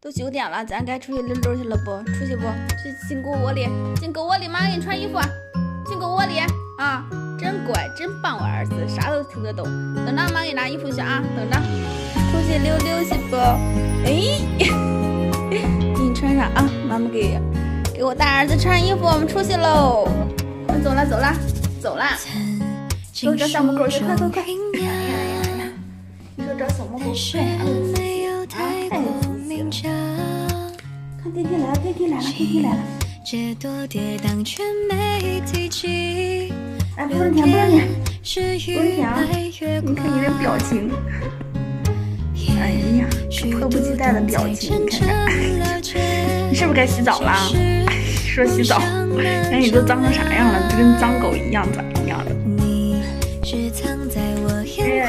都9点了，咱该出去溜溜去了不？出去不？去进狗窝里，进狗窝里，妈给你穿衣服，进狗窝里啊！真乖，真棒，我儿子啥都听得懂。等着妈给你拿衣服去啊，等着。出去溜溜去不？哎，给你穿上啊！妈妈给我大儿子穿衣服，我们出去喽。走了走了走了，给我找小母狗去，快快快！你说找小母狗快，太刺激了！看电梯来了，电梯来了，电梯来了！这多跌宕却没提及。哎，不是舔，不是舔，不是舔啊！你看你这表情，哎呀，迫不及待的表情，你看看，你是不是该洗澡了？说洗澡，那你都脏成啥样了？就跟脏狗一样，咋样的？哎呀，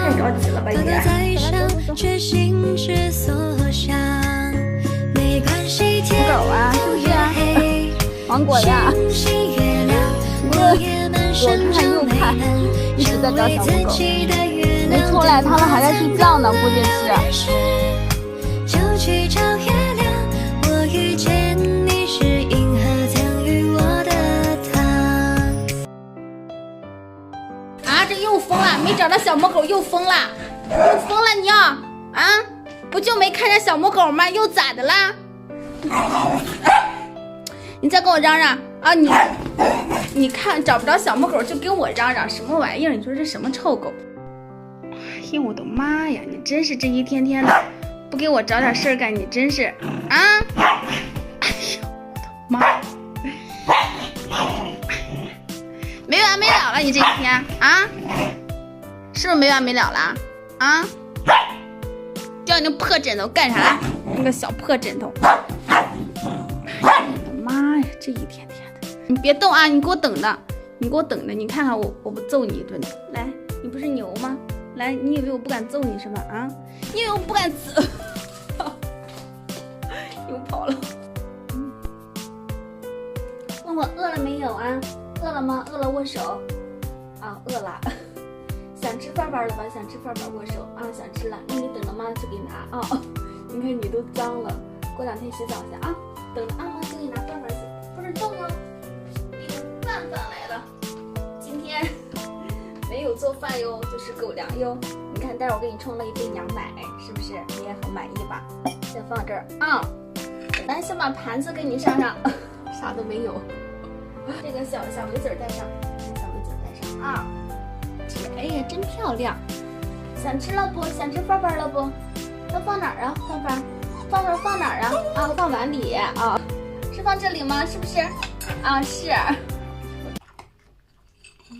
太着急了吧你！土狗啊，是不是啊？芒果呀，左看右看，一直在找小母狗，没出来，它们还在睡觉呢，估计是。就去找月亮，我遇见你是银河赠予我的糖。啊，这又疯了，没找到小母狗又疯了，又疯了你要啊？不就没看见小母狗吗？又咋的啦？你再跟我嚷嚷啊！你看找不着小母狗就跟我嚷嚷什么玩意儿？你说这什么臭狗？哎呀，我的妈呀！你真是这一天天的不给我找点事儿干，你真是啊！哎呀，我的妈！没完没了了，你这一天啊，是不是没完没了了啊？掉你那破枕头干啥？那个小破枕头！哎呀，我的妈呀，这一天天的，你别动啊！你给我等着，你给我等着，你看看我不揍你一顿！来，你不是牛吗？来，你以为我不敢揍你是吧？啊，你以为我不敢揍？又跑了。问我饿了没有啊？饿了吗？饿了握手。啊，饿了。想吃饭饭了吧？想吃饭饭握手啊！想吃了，那你等着妈去给你拿啊！你看你都脏了，过2天洗澡去啊！等着啊，妈去给你拿饭饭去，不是动哦，你的饭饭来了。今天没有做饭哟，就是狗粮哟。你看，待会儿我给你冲了一杯羊奶，是不是？你也很满意吧？先放这儿啊，咱先把盘子给你上上，啥都没有。这个小围子带上，小围子带上啊。哎呀，真漂亮！想吃了不？想吃饭饭了不？要放哪儿啊？饭饭，饭饭放哪儿啊？啊，放碗里啊？是放这里吗？是不是？啊，是。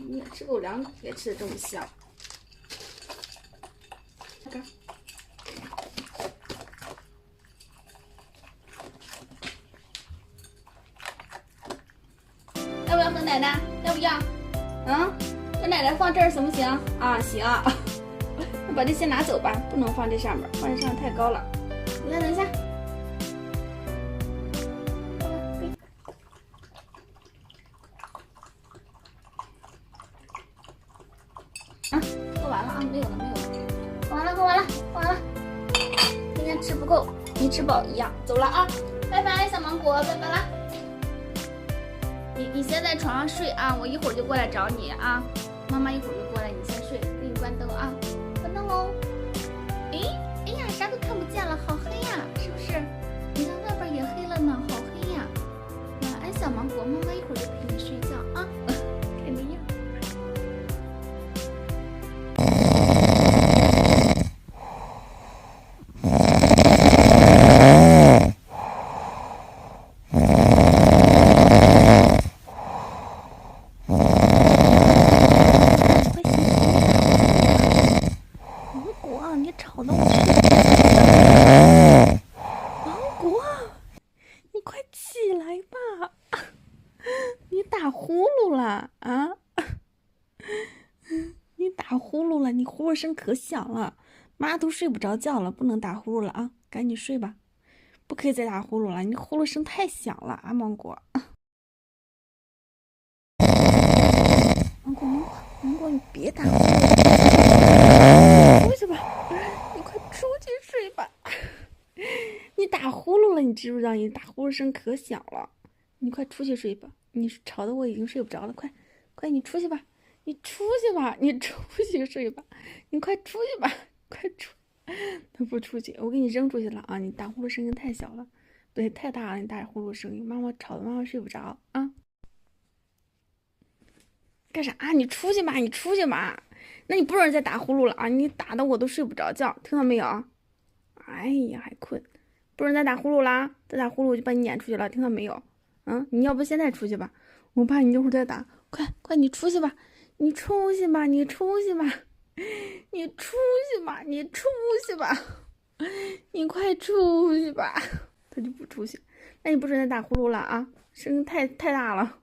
你吃狗粮也吃的这么香。下边。要不要喝奶奶？要不要？嗯？把奶奶放这儿行不行啊？行，那把这些拿走吧，不能放这上面，放这上面太高了。等一下，啊，喝完了啊，没有了，喝完了。今天吃不够，没吃饱一样，走了啊，拜拜，小芒果，拜拜啦。你先在床上睡啊，我一会儿就过来找你啊。妈妈一会儿就过来，你先睡，给你关灯啊，关灯喽。哎呀，啥都看不见了，好黑呀，是不是？你看外边也黑了呢，好黑呀。晚安，小芒果，妈妈一会儿就陪你睡觉啊。看那样。吵闹去！芒果，你快起来吧！你打呼噜了啊！你打呼噜了，你呼噜声可响了，妈都睡不着觉了，不能打呼噜了啊！赶紧睡吧，不可以再打呼噜了，你呼噜声太响了啊，芒果。芒果，你别打呼噜，出去吧，你快出去睡吧。打呼噜了，你知不知道？你打呼噜声可小了，你快出去睡吧，你吵得我已经睡不着了，快你出去吧，你出去吧，你出去睡吧，你快出去吧，快出。他不出去，我给你扔出去了啊！你打呼噜声音太小了，不对，太大了，你打呼噜声音，妈妈吵得妈妈睡不着啊！干啥？你出去吧，你出去吧。那你不准再打呼噜了啊！你打的我都睡不着觉，听到没有？哎呀，还困，不准再打呼噜啦！再打呼噜我就把你撵出去了，听到没有？你要不现在出去吧，我怕你一会儿再打。快，你出去吧，你出去吧，你出去吧，你出去吧，你出去吧，你快出去吧！他就不出去，那你不准再打呼噜了啊！声音太大了。